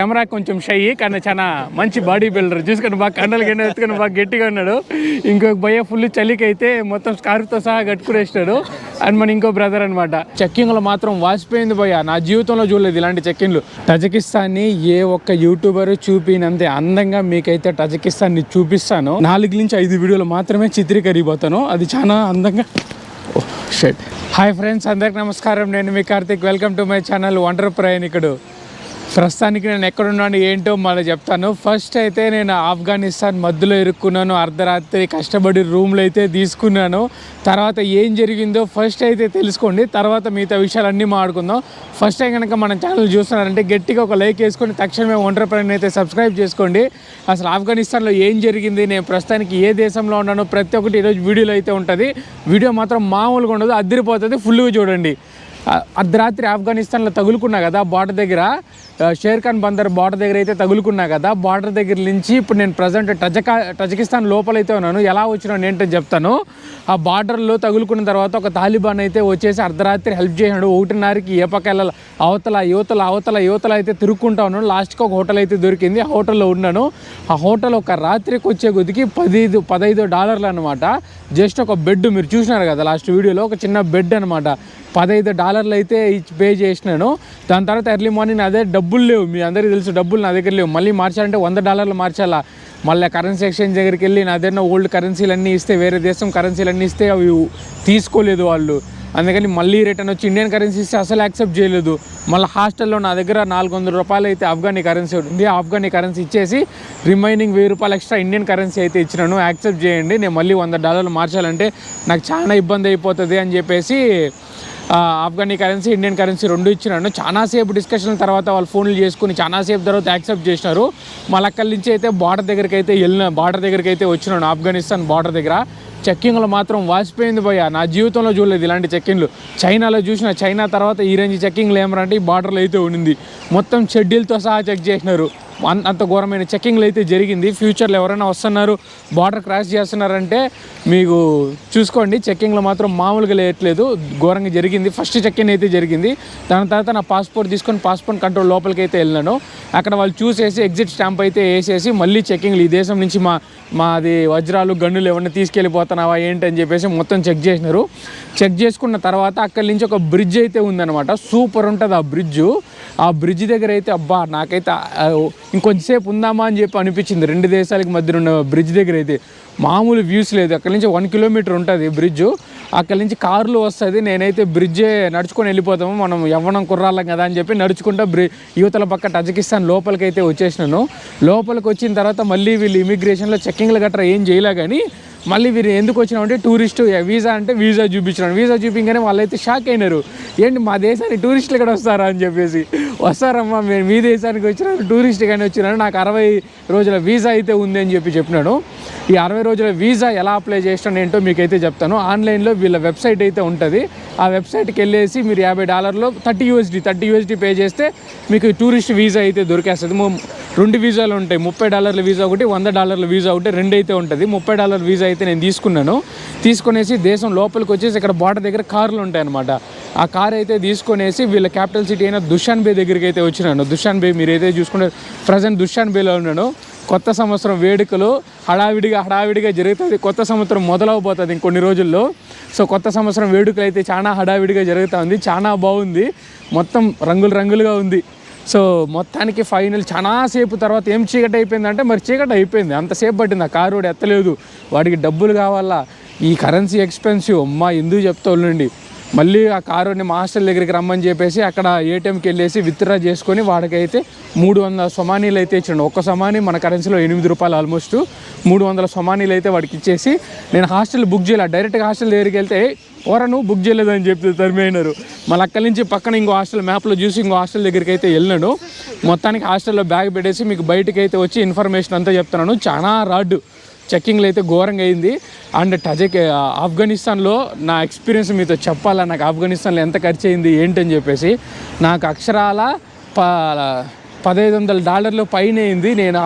Camera కొంచెం shy కానీ చాలా మంచి బాడీ బిల్డర్. చూసుకొని బాగా కండలు కింద ఎత్తుకొని బాగా గట్టిగా ఉన్నాడు. ఇంకొక భయ్య ఫుల్ చలికి అయితే మొత్తం స్కార్ఫ్తో సహా కట్టుకునేసినాడు. అండ్ మన ఇంకో బ్రదర్ అనమాట. చెక్కింగ్లో మాత్రం వాసిపోయింది భయ్య. నా జీవితంలో చూడలేదు ఇలాంటి చెక్కింగ్లు. టజకిస్తాన్ని ఏ ఒక్క యూట్యూబర్ చూపినంతే అందంగా మీకైతే టజకిస్తాన్ని చూపిస్తాను. 4 నుంచి 5 వీడియోలు మాత్రమే చిత్రీకరిపోతాను. అది చాలా అందంగా. షెట్. హాయ్ ఫ్రెండ్స్, అందరికి నమస్కారం. నేను మీ Karthik. Welcome to my channel wonder ప్రయాణికుడు. ప్రస్తుతానికి నేను ఎక్కడున్నాను ఏంటో మళ్ళీ చెప్తాను. ఫస్ట్ అయితే నేను ఆఫ్ఘనిస్తాన్ మధ్యలో ఇరుక్కున్నాను. అర్ధరాత్రి కష్టపడి రూమ్లో అయితే తీసుకున్నాను. తర్వాత ఏం జరిగిందో ఫస్ట్ అయితే తెలుసుకోండి. తర్వాత మిగతా విషయాలన్నీ మాట్లాడుకుందాం. ఫస్ట్ టైం కనుక మన ఛానల్ చూస్తున్నారంటే గట్టిగా ఒక లైక్ వేసుకొని తక్షణమే వండర్ ప్రయాణికుడు అయితే సబ్స్క్రైబ్ చేసుకోండి. అసలు ఆఫ్ఘనిస్తాన్లో ఏం జరిగింది, నేను ప్రస్తుతానికి ఏ దేశంలో ఉన్నానో ప్రతి ఒక్కటి ఈరోజు వీడియోలో అయితే ఉంటుంది. వీడియో మాత్రం మామూలుగా ఉండదు, అదిరిపోతుంది. ఫుల్గా చూడండి. అర్ధరాత్రి ఆఫ్ఘనిస్తాన్లో తగులుకున్నా కదా బార్డర్ దగ్గర, షేర్ఖాన్ బందర్ బార్డర్ దగ్గర అయితే తగులుకున్నా కదా. బార్డర్ దగ్గర నుంచి ఇప్పుడు నేను ప్రజెంట్ టజకిస్తాన్ లోపలైతే ఉన్నాను. ఎలా వచ్చినాను ఏంటో చెప్తాను. ఆ బార్డర్లో తగులుకున్న తర్వాత ఒక తాలిబాన్ అయితే వచ్చేసి అర్ధరాత్రి హెల్ప్ చేసినాడు. 1:30కి ఏ పక్క వెళ్ళాలి, అవతల అయితే తిరుక్కుంటా ఉన్నాను. లాస్ట్కి ఒక హోటల్ అయితే దొరికింది. ఆ హోటల్లో ఉన్నాను. ఆ హోటల్ ఒక రాత్రికి వచ్చే కొద్దికి $15 అనమాట. జస్ట్ ఒక బెడ్, మీరు చూసినారు కదా లాస్ట్ వీడియోలో, ఒక చిన్న బెడ్ అనమాట. $15 అయితే పే చేసినాను. దాని తర్వాత ఎర్లీ మార్నింగ్ అదే డబ్బులు లేవు, మీ అందరికీ తెలుసు డబ్బులు నా దగ్గర లేవు. మళ్ళీ మార్చాలంటే $100 మార్చాలా. మళ్ళీ కరెన్సీ ఎక్స్చేంజ్ దగ్గరికి వెళ్ళి నా దగ్గర ఓల్డ్ కరెన్సీలన్నీ ఇస్తే, వేరే దేశం కరెన్సీలన్నీ ఇస్తే అవి తీసుకోలేదు వాళ్ళు. అందుకని మళ్ళీ రిటర్న్ వచ్చి ఇండియన్ కరెన్సీ ఇస్తే అసలు యాక్సెప్ట్ చేయలేదు. మళ్ళీ హాస్టల్లో నా దగ్గర $400 అయితే ఆఫ్ఘనీ కరెన్సీ ఉంది. ఆఫ్ఘనీ కరెన్సీ ఇచ్చేసి రిమైనింగ్ $1000 ఎక్స్ట్రా ఇండియన్ కరెన్సీ అయితే ఇచ్చినాను. యాక్సెప్ట్ చేయండి, నేను మళ్ళీ $100 మార్చాలంటే నాకు చాలా ఇబ్బంది అయిపోతుంది అని చెప్పేసి ఆఫ్ఘనీ కరెన్సీ, ఇండియన్ కరెన్సీ 2 ఇచ్చినాను. చాలాసేపు డిస్కషన్ తర్వాత వాళ్ళు ఫోన్లు చేసుకుని చాలాసేపు తర్వాత యాక్సెప్ట్ చేసినారు. మళ్ళీ అక్కడి నుంచి అయితే బార్డర్ దగ్గరికి అయితే వచ్చినాను. ఆఫ్ఘనిస్తాన్ బార్డర్ దగ్గర చెక్కింగ్లో మాత్రం వాసిపోయింది భయ్య. నా జీవితంలో చూడలేదు ఇలాంటి చెక్కింగ్లు. చైనాలో చూసిన, చైనా తర్వాత ఈ రేంజ్ చెక్కింగ్లు ఏమరంటే ఈ బార్డర్లో అయితే ఉండింది. మొత్తం షెడ్యూల్తో సహా చెక్ చేసినారు. అంత ఘోరమైన చెక్కింగ్లు అయితే జరిగింది. ఫ్యూచర్లో ఎవరైనా వస్తున్నారు, బార్డర్ క్రాస్ చేస్తున్నారంటే మీకు చూసుకోండి. చెక్కింగ్లో మాత్రం మామూలుగా లేట్లేదు, ఘోరంగా జరిగింది. ఫస్ట్ చెక్కింగ్ అయితే జరిగింది. దాని తర్వాత నా పాస్పోర్ట్ తీసుకొని పాస్పోర్ట్ కంట్రోల్ లోపలికి అయితే వెళ్ళాను. అక్కడ వాళ్ళు చూసేసి ఎగ్జిట్ స్టాంప్ అయితే వేసేసి మళ్ళీ చెక్కింగ్లు, ఈ దేశం నుంచి మాది వజ్రాలు గన్నులు ఏమన్నా తీసుకెళ్ళిపోతున్నావా ఏంటని చెప్పేసి మొత్తం చెక్ చేసినారు. చెక్ చేసుకున్న తర్వాత అక్కడి నుంచి ఒక బ్రిడ్జ్ అయితే ఉందన్నమాట. సూపర్ ఉంటుంది ఆ బ్రిడ్జు. ఆ బ్రిడ్జ్ దగ్గర అయితే అబ్బా నాకైతే ఇంకొంచెంసేపు ఉందామా అని చెప్పి అనిపించింది. 2 దేశాలకు మధ్య ఉన్న బ్రిడ్జ్ దగ్గర అయితే మామూలు వ్యూస్ లేదు. అక్కడి నుంచి 1 కిలోమీటర్ ఉంటుంది బ్రిడ్జు. అక్కడి నుంచి కార్లు వస్తుంది. నేనైతే బ్రిడ్జే నడుచుకొని వెళ్ళిపోతాము, మనం యవ్వనం కుర్రాళ్ళం కదా అని చెప్పి నడుచుకుంటా యువతల పక్క టజకిస్తాన్ లోపలికి అయితే వచ్చేసినాను. లోపలికి వచ్చిన తర్వాత మళ్ళీ వీళ్ళు ఇమిగ్రేషన్లో చెక్కింగ్లు గట్రా ఏం చేయలే. కానీ మళ్ళీ వీరు ఎందుకు వచ్చినామంటే టూరిస్టు వీసా అంటే వీసా చూపించినాను. వీసా చూపించగానే వాళ్ళైతే షాక్ అయినారు. ఏంటి మా దేశానికి టూరిస్టులు ఇక్కడ వస్తారా అని చెప్పేసి. వస్తారమ్మా, మేము మీ దేశానికి వచ్చినాను, టూరిస్ట్ కానీ వచ్చినాను, నాకు 60 రోజుల వీసా అయితే ఉంది అని చెప్పినాడు. ఈ 60 రోజుల వీసా ఎలా అప్లై చేసినాను ఏంటో మీకైతే చెప్తాను. ఆన్లైన్లో వీళ్ళ వెబ్సైట్ అయితే ఉంటుంది. ఆ వెబ్సైట్కి వెళ్ళేసి మీరు $50 30 USD పే చేస్తే మీకు టూరిస్ట్ వీసా అయితే దొరికేస్తుంది. 2 వీసాలు ఉంటాయి, $30 వీసా ఒకటి, $100 వీసా ఒకటి, 2 అయితే ఉంటుంది. $30 వీసా అయితే నేను తీసుకున్నాను. తీసుకునేసి దేశం లోపలికి వచ్చేసి ఇక్కడ బార్డర్ దగ్గర కార్లు ఉంటాయి అనమాట. ఆ కార్ అయితే తీసుకునేసి వీళ్ళ క్యాపిటల్ సిటీ అయిన దుషాన్బే దగ్గరికి అయితే వచ్చినాను. దుషాన్బే మీరైతే చూసుకుంటే ప్రజెంట్ దుషాన్బేలో ఉన్నాను. కొత్త సంవత్సరం వేడుకలు హడావిడిగా జరుగుతుంది. కొత్త సంవత్సరం మొదలవబోతుంది ఇంకొన్ని రోజుల్లో. సో కొత్త సంవత్సరం వేడుకలు అయితే చాలా హడావిడిగా జరుగుతుంది. చాలా బాగుంది, మొత్తం రంగులుగా ఉంది. సో మొత్తానికి ఫైనల్ చాలాసేపు తర్వాత ఏం చీకటి అయిపోయిందంటే, మరి చీకటి అయిపోయింది. అంతసేపు పట్టింది. ఆ కారు వాడు ఎత్తలేదు, వాడికి డబ్బులు కావాలా, ఈ కరెన్సీ ఎక్స్పెన్సివ్, అమ్మా ఎందుకు చెప్తా ఉండండి. మళ్ళీ ఆ కారుని మా హాస్టల్ దగ్గరికి రమ్మని చెప్పేసి అక్కడ ఏటీఎంకి వెళ్ళేసి విత్డ్రా చేసుకొని వాడికైతే 300 సొమానీలు అయితే ఇచ్చాడు. ఒక్క సొమానీ మన కరెన్సీలో $8 ఆల్మోస్ట్. 300 సొమానీలు అయితే వాడికి ఇచ్చేసి నేను హాస్టల్ బుక్ చేయాలి. డైరెక్ట్గా హాస్టల్ దగ్గరికి వెళ్తే ఓరను బుక్ చేయలేదని చెప్పి తరిమైనారు. మళ్ళీ అక్కడి నుంచి పక్కన ఇంకో హాస్టల్ మ్యాప్లో చూసి ఇంకో హాస్టల్ దగ్గరికి అయితే వెళ్ళాను. మొత్తానికి హాస్టల్లో బ్యాగ్ పెట్టేసి మీకు బయటకు అయితే వచ్చి ఇన్ఫర్మేషన్ అంతా చెప్తున్నాను. చాలా రాడ్డు చెక్కింగ్లు అయితే ఘోరంగా అయింది. అండ్ ఆఫ్ఘనిస్తాన్లో నా ఎక్స్పీరియన్స్ మీతో చెప్పాలా. నాకు ఆఫ్ఘనిస్తాన్లో ఎంత ఖర్చు అయింది ఏంటని చెప్పేసి. నాకు అక్షరాల $1,500 పైన అయింది. నేను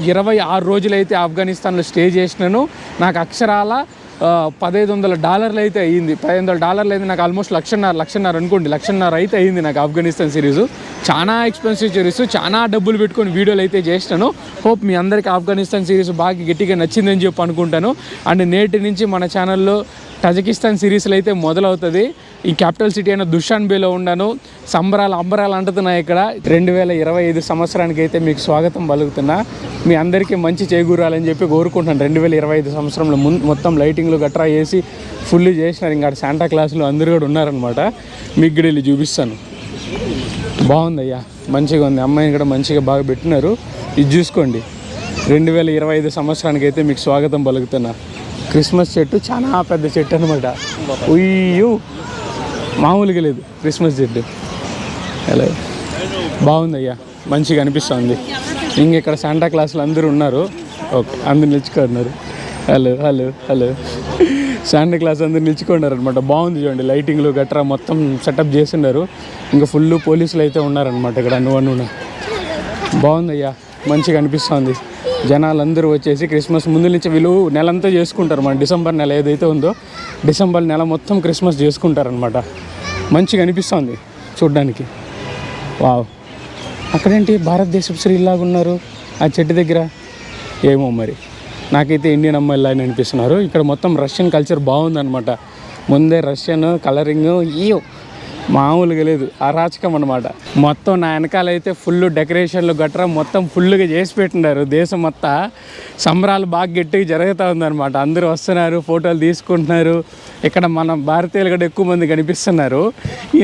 26 రోజులైతే ఆఫ్ఘనిస్తాన్లో స్టే చేసినాను. నాకు అక్షరాల $1,500 అయితే అయ్యింది. $1,500 అయితే నాకు ఆల్మోస్ట్ లక్షన్నర అనుకోండి, లక్షన్నర అయితే అయ్యింది నాకు ఆఫ్ఘనిస్తాన్ సిరీస్. చాలా ఎక్స్పెన్సివ్ సిరీస్, చాలా డబ్బులు పెట్టుకొని వీడియోలు అయితే చేసినాను. హోప్ మీ అందరికీ ఆఫ్ఘనిస్తాన్ సిరీస్ బాగా గట్టిగా నచ్చిందని చెప్పి అనుకుంటాను. అండ్ నేటి నుంచి మన ఛానల్లో తజకిస్తాన్ సిరీస్లు అయితే మొదలవుతుంది. ఈ క్యాపిటల్ సిటీ అయిన దుషాన్బేలో ఉన్నాను. అంబరాలు అంటున్నాయి ఇక్కడ. 2025 సంవత్సరానికి అయితే మీకు స్వాగతం పలుకుతున్నా. మీ అందరికీ మంచి చేకూరాలని చెప్పి కోరుకుంటున్నాను. 2025 సంవత్సరంలో మొత్తం లైటింగ్లు గట్రా వేసి ఫుల్ చేసినారు. ఇంకా శాంటా క్లాసులు అందరూ కూడా ఉన్నారనమాట. మీకు కూడా వెళ్ళి చూపిస్తాను. బాగుందయ్యా, మంచిగా ఉంది. అమ్మాయిని కూడా మంచిగా బాగా పెట్టినారు. ఇది చూసుకోండి. 2025 సంవత్సరానికి అయితే మీకు స్వాగతం పలుకుతున్నా. క్రిస్మస్ చెట్టు చాలా పెద్ద చెట్టు అనమాట. ఉయ్యూ, మామూలుగా లేదు క్రిస్మస్ చెట్టు. హలో, బాగుందయ్యా, మంచిగా అనిపిస్తుంది. ఇక్కడ శాంటా క్లాసులు అందరూ ఉన్నారు. ఓకే, అందరు నిలుచుకున్నారు. హలో శాంటా క్లాస్ అందరు నిలుచుకున్నారు అనమాట. బాగుంది చూడండి, లైటింగ్లు గట్రా మొత్తం సెటప్ చేస్తున్నారు. ఇంకా ఫుల్ పోలీసులు అయితే ఉన్నారనమాట ఇక్కడ. నువ్వు బాగుందయ్యా, మంచిగా అనిపిస్తుంది. జనాలందరూ వచ్చేసి క్రిస్మస్ ముందు నుంచి వీళ్ళు నెలంతా చేసుకుంటారు. మన డిసెంబర్ నెల ఏదైతే ఉందో, డిసెంబర్ నెల మొత్తం క్రిస్మస్ చేసుకుంటారనమాట. మంచిగా అనిపిస్తుంది చూడ్డానికి. వావ్, అక్కడేంటి భారతదేశపు శ్రీలాగా ఉన్నారు ఆ చెట్టు దగ్గర. ఏమో మరి, నాకైతే ఇండియన్ అమ్మాయిలా అని అనిపిస్తున్నారు. ఇక్కడ మొత్తం రష్యన్ కల్చర్ బాగుందనమాట. ముందే రష్యన్ కలరింగ్ మామూలుగా లేదు, అరాచకం అనమాట. మొత్తం నా వెనకాలైతే ఫుల్ డెకరేషన్లు గట్రా మొత్తం ఫుల్గా చేసి పెట్టినారు. దేశం మొత్తం సంబరాలు బాగా గట్టిగా జరుగుతూ ఉందన్నమాట. అందరూ వస్తున్నారు, ఫోటోలు తీసుకుంటున్నారు. ఇక్కడ మన భారతీయులు కూడా ఎక్కువ మంది కనిపిస్తున్నారు.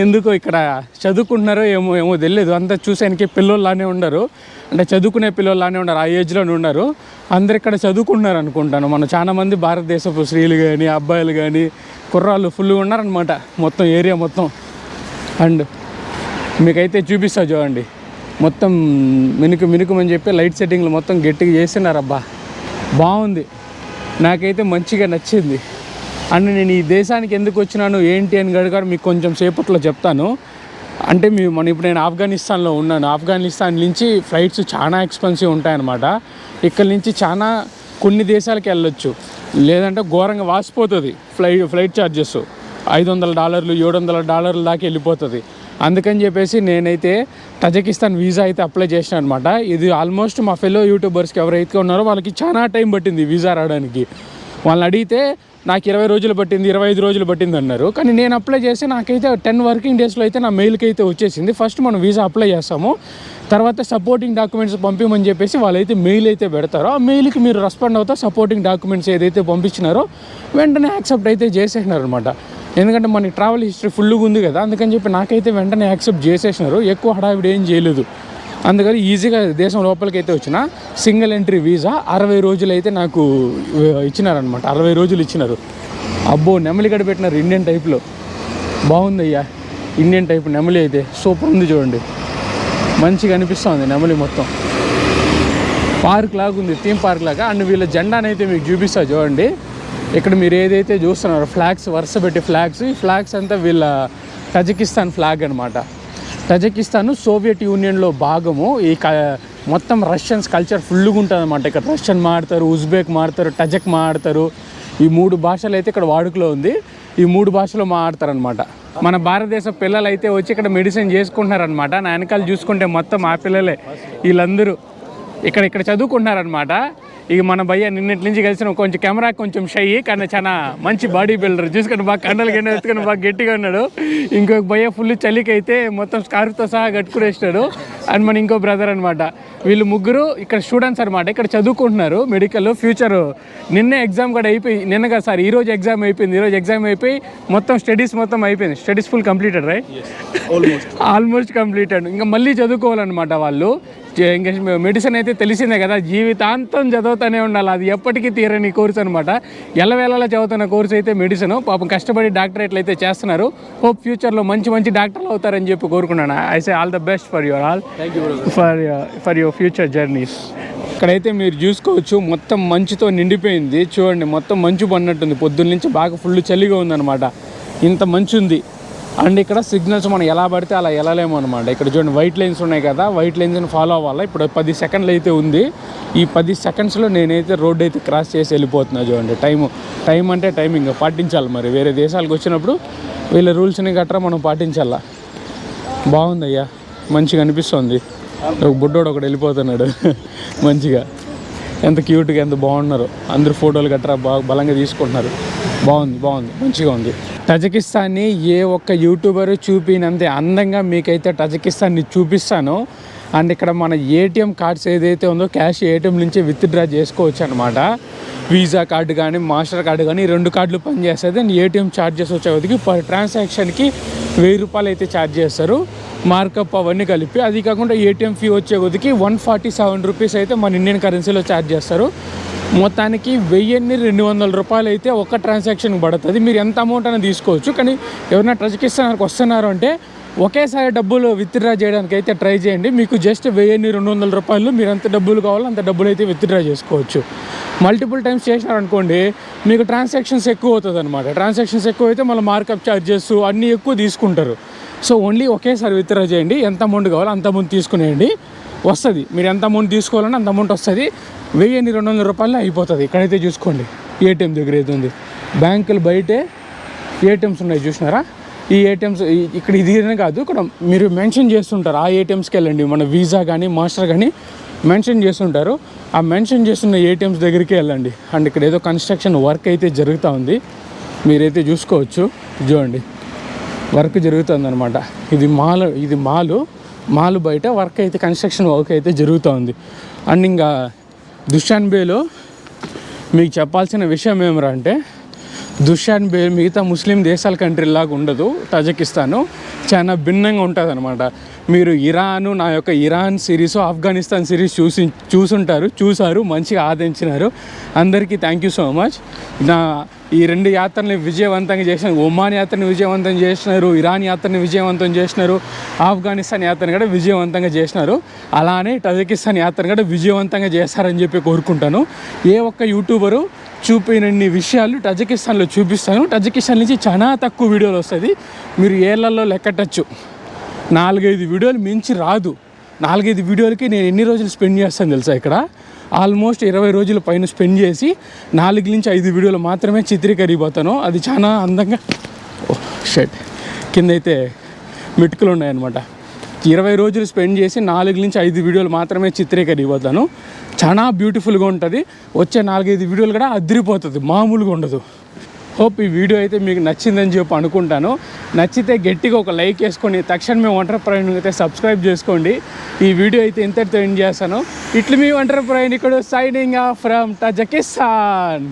ఎందుకో ఇక్కడ చదువుకుంటున్నారో ఏమో తెలియదు. అంతా చూసానికి పిల్లల్లానే ఉండరు, అంటే చదువుకునే పిల్లల్లానే ఉన్నారు, ఆ ఏజ్లోనే ఉన్నారు. అందరు ఇక్కడ చదువుకుంటున్నారు అనుకుంటాను. మన చాలా మంది భారతదేశపు స్త్రీలు కానీ అబ్బాయిలు కానీ కుర్రాళ్ళు ఫుల్గా ఉన్నారనమాట మొత్తం ఏరియా మొత్తం. అండ్ మీకైతే చూపిస్తా చూడండి, మొత్తం మినుకు అని చెప్పి లైట్ సెట్టింగ్లు మొత్తం గట్టిగా చేస్తున్నారబ్బా. బాగుంది, నాకైతే మంచిగా నచ్చింది. అండ్ నేను ఈ దేశానికి ఎందుకు వచ్చినాను ఏంటి అని గడిగారు మీకు కొంచెం సేపట్లో చెప్తాను. అంటే ఇప్పుడు నేను ఆఫ్ఘనిస్తాన్లో ఉన్నాను. ఆఫ్ఘనిస్తాన్ నుంచి ఫ్లైట్స్ చాలా ఎక్స్పెన్సివ్ ఉంటాయన్నమాట. ఇక్కడ నుంచి చాలా కొన్ని దేశాలకు వెళ్ళొచ్చు, లేదంటే ఘోరంగా వాసిపోతుంది ఫ్లైట్ ఛార్జెస్. $500 $700 దాకా వెళ్ళిపోతుంది. అందుకని చెప్పేసి నేనైతే తజకిస్తాన్ వీసా అయితే అప్లై చేసిన అనమాట. ఇది ఆల్మోస్ట్ మా ఫెలో యూట్యూబర్స్కి ఎవరైతే ఉన్నారో వాళ్ళకి చాలా టైం పట్టింది వీసా రావడానికి. వాళ్ళని అడిగితే నాకు 20 రోజులు పట్టింది, 25 రోజులు పట్టింది అన్నారు. కానీ నేను అప్లై చేసి నాకైతే 10 వర్కింగ్ డేస్లో అయితే నా మెయిల్కి అయితే వచ్చేసింది. ఫస్ట్ మనం వీసా అప్లై చేస్తాము, తర్వాత సపోర్టింగ్ డాక్యుమెంట్స్ పంపించమని చెప్పేసి వాళ్ళైతే మెయిల్ అయితే పెడతారో ఆ మెయిల్కి మీరు రెస్పాండ్ అవుతా సపోర్టింగ్ డాక్యుమెంట్స్ ఏదైతే పంపించినారో వెంటనే యాక్సెప్ట్ అయితే చేసేసినారు అనమాట. ఎందుకంటే మనకి ట్రావెల్ హిస్టరీ ఫుల్గా ఉంది కదా, అందుకని చెప్పి నాకైతే వెంటనే యాక్సెప్ట్ చేసేసినారు. ఎక్కువ హడావిడి ఏం చేయలేదు. అందుకని ఈజీగా దేశం లోపలికి అయితే వచ్చిన సింగిల్ ఎంట్రీ వీసా 60 రోజులు అయితే నాకు ఇచ్చినారనమాట. 60 రోజులు ఇచ్చినారు. అబ్బో, నెమలి గడ పెట్టినారు ఇండియన్ టైప్లో. బాగుందయ్యా, ఇండియన్ టైప్ నెమలి అయితే సూపర్ ఉంది చూడండి, మంచిగా అనిపిస్తుంది. నెమలి మొత్తం పార్క్ లాగా ఉంది, థీమ్ పార్క్ లాగా. అండ్ వీళ్ళ జెండానైతే మీకు చూపిస్తా చూడండి. ఇక్కడ మీరు ఏదైతే చూస్తున్నారో ఫ్లాగ్స్, వరుస పెట్టి ఫ్లాగ్స్, ఈ ఫ్లాగ్స్ అంతా వీళ్ళ తజకిస్తాన్ ఫ్లాగ్ అనమాట. తజకిస్తాన్ సోవియట్ యూనియన్లో భాగము. ఈ మొత్తం రష్యన్స్ కల్చర్ ఫుల్గా ఉంటుంది అనమాట. ఇక్కడ రష్యన్ మాడతారు, ఉజ్బెక్ మాడతారు, టజక్ మాడతారు. ఈ 3 భాషలు అయితే ఇక్కడ వాడుకలో ఉంది. ఈ 3 భాషలు మాడతారనమాట. మన భారతదేశ పిల్లలు అయితే వచ్చి ఇక్కడ మెడిసిన్ చేసుకుంటున్నారనమాట. నా వెనకాల చూసుకుంటే మొత్తం ఆ పిల్లలే వీళ్ళందరూ ఇక్కడ చదువుకుంటున్నారనమాట. ఇక మన భయ్య నిన్నటి నుంచి కలిసిన కొంచెం కెమెరా కొంచెం షై, కానీ చాలా మంచి బాడీ బిల్డర్. చూసుకొని బాగా కండలు గిన్నె ఎత్తుకొని బాగా గట్టిగా ఉన్నాడు. ఇంకొక భయ్య ఫుల్ చలికి అయితే మొత్తం స్కార్ఫ్తో సహా కట్టుకునేసినాడు. అండ్ మన ఇంకో బ్రదర్ అనమాట. వీళ్ళు ముగ్గురు ఇక్కడ స్టూడెంట్స్ అనమాట. ఇక్కడ చదువుకుంటున్నారు మెడికల్. ఫ్యూచర్ నిన్నే ఎగ్జామ్ కూడా అయిపోయి, ఈరోజు ఎగ్జామ్ అయిపోయింది. ఈరోజు ఎగ్జామ్ అయిపోయి మొత్తం స్టడీస్ మొత్తం అయిపోయింది. Studies full completed right, almost completed. ఇంకా మళ్ళీ చదువుకోవాలన్నమాట వాళ్ళు. ఇంకా మెడిసిన్ అయితే తెలిసిందే కదా, జీవితాంతం చదువుతూనే ఉండాలి. అది ఎప్పటికీ తీరని కోర్స్ అనమాట. ఎల్లవేళలా చదువుతున్న కోర్స్ అయితే మెడిసిన్. పాపం కష్టపడి డాక్టరేట్లు అయితే చేస్తున్నారు. హోప్ ఫ్యూచర్లో మంచి డాక్టర్లు అవుతారని చెప్పి కోరుకున్నాను. I say all the best for your all, for your future journeys. ఇక్కడైతే మీరు చూసుకోవచ్చు మొత్తం మంచుతో నిండిపోయింది. చూడండి, మొత్తం మంచు పడినట్టుంది. పొద్దున్న నుంచి బాగా ఫుల్ చలిగా ఉందన్నమాట. ఇంత మంచు ఉంది. అండ్ ఇక్కడ సిగ్నల్స్ మనం ఎలా పడితే అలా వెళ్ళలేము అనమాట. ఇక్కడ చూడండి వైట్ లైన్స్ ఉన్నాయి కదా, వైట్ లైన్స్ని ఫాలో అవ్వాలి. ఇప్పుడు 10 సెకండ్లు అయితే ఉంది. ఈ 10 సెకండ్స్లో నేనైతే రోడ్ అయితే క్రాస్ చేసి వెళ్ళిపోతున్నా. చూడండి టైం అంటే టైమింగ్ పాటించాలి. మరి వేరే దేశాలకు వచ్చినప్పుడు వీళ్ళ రూల్స్ని గట్రా మనం పాటించాలా. బాగుందయ్యా, మంచిగా అనిపిస్తుంది. ఒక బుడ్డోడు ఒకడు వెళ్ళిపోతున్నాడు మంచిగా. ఎంత క్యూట్గా ఎంత బాగున్నారు. అందరూ ఫోటోలు గట్రా బాగా బలంగా తీసుకుంటున్నారు. బాగుంది మంచిగా ఉంది. టజకిస్తాన్ని ఏ ఒక్క యూట్యూబరు చూపినంతే అందంగా మీకైతే టజకిస్తాన్ని చూపిస్తాను. అండ్ ఇక్కడ మన ఏటీఎం కార్డ్స్ ఏదైతే ఉందో క్యాష్ ఏటీఎం నుంచి విత్డ్రా చేసుకోవచ్చు అనమాట. వీసా కార్డు కానీ మాస్టర్ కార్డు కానీ 2 కార్డులు పనిచేస్తుంది. అండ్ ఏటీఎం ఛార్జెస్ వచ్చేకొద్దికి పర్ ట్రాన్సాక్షన్కి 1000 రూపాయలు అయితే ఛార్జ్ చేస్తారు, మార్కప్ అవన్నీ కలిపి. అది కాకుండా ఏటీఎం ఫీ వచ్చే కొద్దికి 147 రూపీస్ అయితే మన ఇండియన్ కరెన్సీలో ఛార్జ్ చేస్తారు. మొత్తానికి 1200 రూపాయలు అయితే ఒక ట్రాన్సాక్షన్కి పడుతుంది. మీరు ఎంత అమౌంట్ అయినా తీసుకోవచ్చు. కానీ ఎవరైనా టజకిస్తాన్కి వస్తున్నారు అంటే ఒకేసారి డబ్బులు విత్డ్రా చేయడానికి అయితే ట్రై చేయండి. మీకు జస్ట్ 1200 రూపాయలు మీరు ఎంత డబ్బులు కావాలో అంత డబ్బులు అయితే విత్డ్రా చేసుకోవచ్చు. మల్టిపుల్ టైమ్స్ చేసినారనుకోండి మీకు ట్రాన్సాక్షన్స్ ఎక్కువ అవుతుంది అనమాట. ట్రాన్సాక్షన్స్ ఎక్కువ అయితే మళ్ళీ మార్కప్ ఛార్జెస్ అన్నీ ఎక్కువ తీసుకుంటారు. సో ఓన్లీ ఒకేసారి విత్డ్రా చేయండి. ఎంత అమౌంట్ కావాలో అంత అమౌంట్ తీసుకునేయండి, వస్తుంది. మీరు ఎంత అమౌంట్ తీసుకోవాలన్నా అంత అమౌంట్ వస్తుంది. 1200 రూపాయలు అయిపోతుంది. ఇక్కడైతే చూసుకోండి, ఏటీఎం దగ్గర అయితే ఉంది. బ్యాంకులు బయటే ఏటీఎమ్స్ ఉన్నాయి చూసినారా. ఈ ఏటీఎమ్స్ ఇక్కడ ఇదినే కాదు, ఇక్కడ మీరు మెన్షన్ చేస్తుంటారు. ఆ ఏటీఎమ్స్కి వెళ్ళండి. మన వీసా కానీ మాస్టర్ కానీ మెన్షన్ చేస్తుంటారు. ఆ మెన్షన్ చేస్తున్న ఏటీఎమ్స్ దగ్గరికి వెళ్ళండి. అండ్ ఇక్కడ ఏదో కన్స్ట్రక్షన్ వర్క్ అయితే జరుగుతూ ఉంది, మీరైతే చూసుకోవచ్చు. చూడండి వర్క్ జరుగుతుంది అనమాట. ఇది మాల్ బయట వర్క్ అయితే కన్స్ట్రక్షన్ వర్క్ అయితే జరుగుతూ ఉంది. అండ్ ఇంకా దుషాన్బేలో మీకు చెప్పాల్సిన విషయం ఏమరా అంటే, దుషాన్బే మిగతా ముస్లిం దేశాల కంట్రీలాగా ఉండదు. టజకిస్తాను చాలా భిన్నంగా ఉంటుంది అనమాట. మీరు నా యొక్క ఇరాన్ సిరీస్, ఆఫ్ఘనిస్తాన్ సిరీస్ చూసారు, మంచిగా ఆదరించినారు. అందరికీ థ్యాంక్ యూ సో మచ్. ఈ 2 యాత్రల్ని విజయవంతంగా చేసినారు. ఒమాన్ యాత్రని విజయవంతం చేసినారు, ఇరాన్ యాత్రని విజయవంతం చేసినారు, ఆఫ్ఘనిస్తాన్ యాత్రని కూడా విజయవంతంగా చేసినారు. అలానే టజకిస్తాన్ యాత్రని కూడా విజయవంతంగా చేస్తారని చెప్పి కోరుకుంటాను. ఏ ఒక్క యూట్యూబరు చూపినన్ని విషయాలు టజకిస్తాన్లో చూపిస్తాను. టజకిస్తాన్ నుంచి చాలా తక్కువ వీడియోలు వస్తుంది. మీరు ఏళ్లలో లెక్కట్టచ్చు. 4-5 వీడియోలు మించి రాదు. 4-5 వీడియోలకి నేను ఎన్ని రోజులు స్పెండ్ చేస్తాను తెలుసా? ఇక్కడ ఆల్మోస్ట్ 20 రోజుల పైన స్పెండ్ చేసి 4-5 వీడియోలు మాత్రమే చిత్రీకరిపోతాను. అది చాలా అందంగా కింద అయితే మెటుకులు ఉన్నాయన్నమాట. 20 రోజులు స్పెండ్ చేసి 4-5 వీడియోలు మాత్రమే చిత్రీకరిపోతాను. చాలా బ్యూటిఫుల్గా ఉంటుంది. వచ్చే 4-5 వీడియోలు కూడా అదిరిపోతుంది, మామూలుగా ఉండదు. హోప్ ఈ వీడియో అయితే మీకు నచ్చిందని చెప్పి అనుకుంటాను. నచ్చితే గట్టిగా ఒక లైక్ వేసుకొని తక్షణమే ఒంటరి ప్రయాణం అయితే సబ్స్క్రైబ్ చేసుకోండి. ఈ వీడియో అయితే ఇంతటితో ఎండ్ చేస్తాను. ఇట్లు మీ ఒంటరి ప్రయాణికుడు సైనింగ్ ఆఫ్ ఫ్రమ్ టజకిస్తాన్.